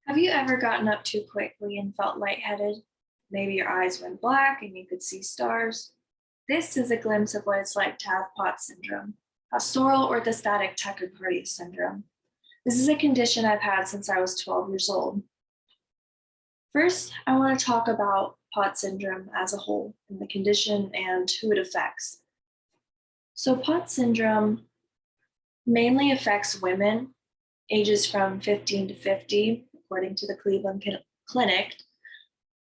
Have you ever gotten up too quickly and felt lightheaded? Maybe your eyes went black and you could see stars. This is a glimpse of what it's like to have POTS syndrome, pastoral orthostatic tachycardia syndrome. This is a condition I've had since I was 12 years old. First, I want to talk about POTS syndrome as a whole and the condition and who it affects. So, POTS syndrome mainly affects women ages from 15 to 50, according to the Cleveland Clinic,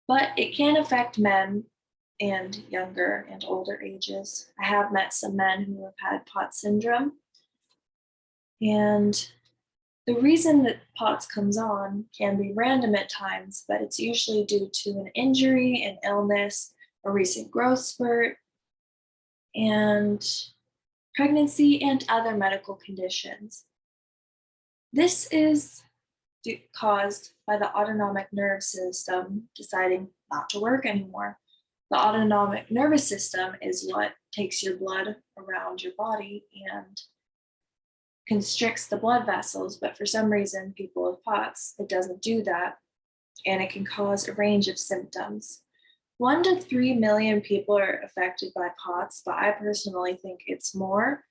but it can affect men and younger and older ages. I have met some men who have had POTS syndrome, and the reason that POTS comes on can be random at times, but it's usually due to an injury, an illness, a recent growth spurt, and pregnancy and other medical conditions. This is caused by the autonomic nervous system deciding not to work anymore. The autonomic nervous system is what takes your blood around your body and constricts the blood vessels, but for some reason, people with POTS, it doesn't do that, and it can cause a range of symptoms. 1 to 3 million people are affected by POTS, but I personally think it's more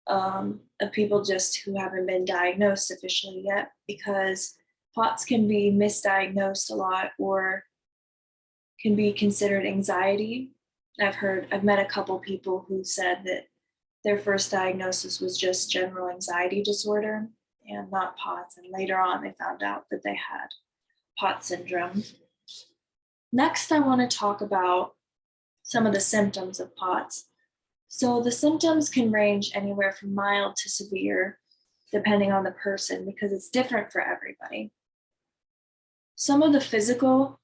of people just who haven't been diagnosed officially yet, because POTS can be misdiagnosed a lot or can be considered anxiety. I've met a couple people who said that their first diagnosis was just general anxiety disorder and not POTS. And later on, they found out that they had POTS syndrome. Next, I want to talk about some of the symptoms of POTS. So the symptoms can range anywhere from mild to severe, depending on the person, because it's different for everybody. Some of the physical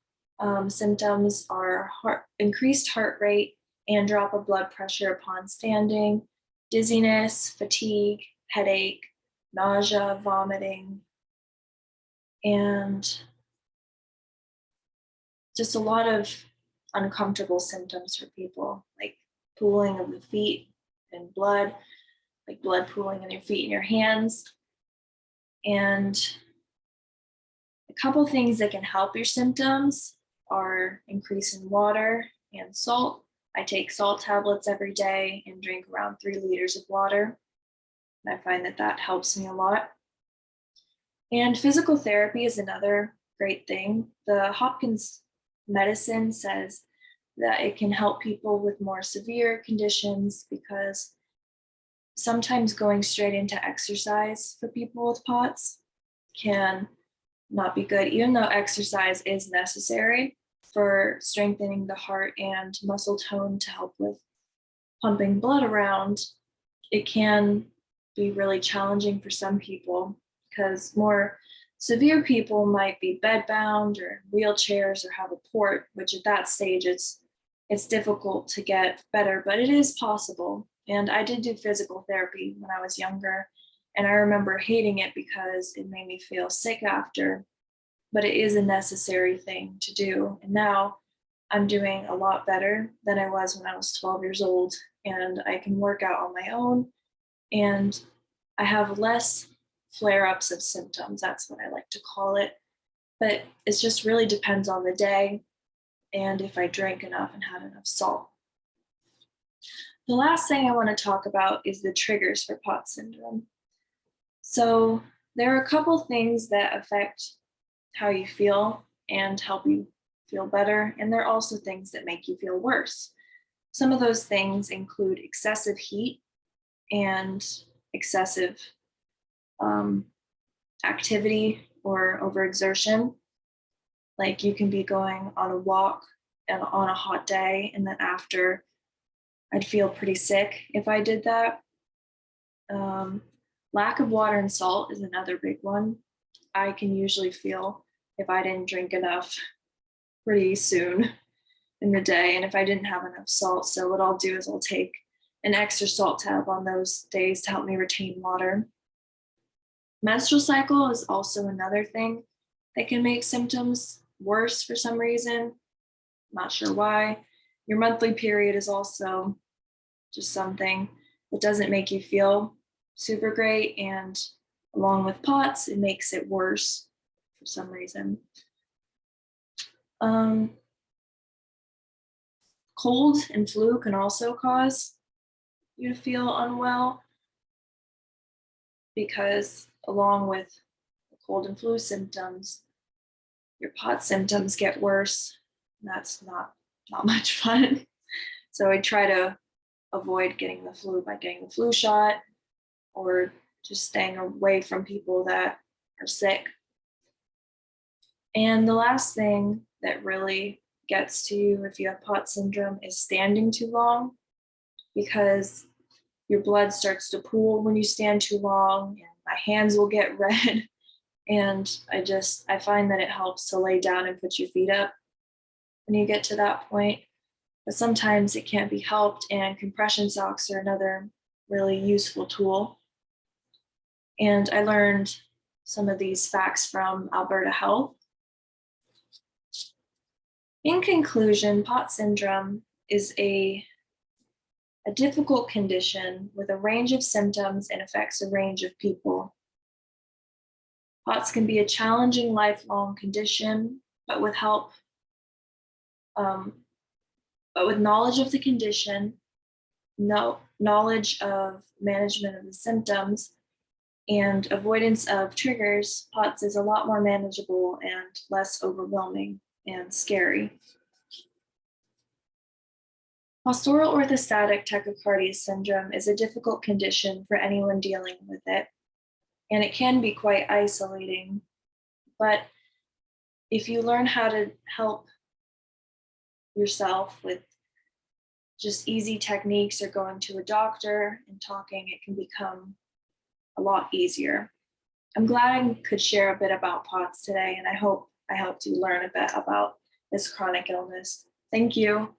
symptoms are increased heart rate and drop of blood pressure upon standing, dizziness, fatigue, headache, nausea, vomiting, and just a lot of uncomfortable symptoms for people, like pooling of the feet and blood, like blood pooling in your feet and your hands. And a couple things that can help your symptoms are increase in water and salt. I take salt tablets every day and drink around 3 liters of water. And I find that that helps me a lot. And physical therapy is another great thing. The Hopkins medicine says that it can help people with more severe conditions because sometimes going straight into exercise for people with POTS can not be good, even though exercise is necessary for strengthening the heart and muscle tone to help with pumping blood around. It can be really challenging for some people because more severe people might be bedbound or wheelchairs or have a port, which at that stage it's difficult to get better, but it is possible. And I did do physical therapy when I was younger, and I remember hating it because it made me feel sick after, but it is a necessary thing to do. And now I'm doing a lot better than I was when I was 12 years old, and I can work out on my own, and I have less flare-ups of symptoms. That's what I like to call it. But it just really depends on the day and if I drank enough and had enough salt. The last thing I want to talk about is the triggers for POTS syndrome. So there are a couple things that affect how you feel and help you feel better, and there are also things that make you feel worse. Some of those things include excessive heat and excessive activity or overexertion. Like you can be going on a walk and on a hot day, and then after I'd feel pretty sick if I did that. Lack of water and salt is another big one. I can usually feel if I didn't drink enough pretty soon in the day, and if I didn't have enough salt. So what I'll do is I'll take an extra salt tab on those days to help me retain water. Menstrual cycle is also another thing that can make symptoms worse for some reason. Not sure why. Your monthly period is also just something that doesn't make you feel super great. And along with POTS, it makes it worse for some reason. Cold and flu can also cause you to feel unwell because along with the cold and flu symptoms, your POTS symptoms get worse. That's not much fun. So I try to avoid getting the flu by getting the flu shot or just staying away from people that are sick. And the last thing that really gets to you if you have POTS syndrome is standing too long, because your blood starts to pool when you stand too long, and my hands will get red. And I find that it helps to lay down and put your feet up when you get to that point. But sometimes it can't be helped, and compression socks are another really useful tool. And I learned some of these facts from Alberta Health. In conclusion, POTS syndrome is a difficult condition with a range of symptoms and affects a range of people. POTS can be a challenging lifelong condition, but with help, but with knowledge of the condition, knowledge of management of the symptoms, and avoidance of triggers, POTS is a lot more manageable and less overwhelming and scary. Postural orthostatic tachycardia syndrome is a difficult condition for anyone dealing with it, and it can be quite isolating. But if you learn how to help yourself with just easy techniques or going to a doctor and talking, it can become a lot easier. I'm glad I could share a bit about POTS today, and I hope I helped you learn a bit about this chronic illness. Thank you.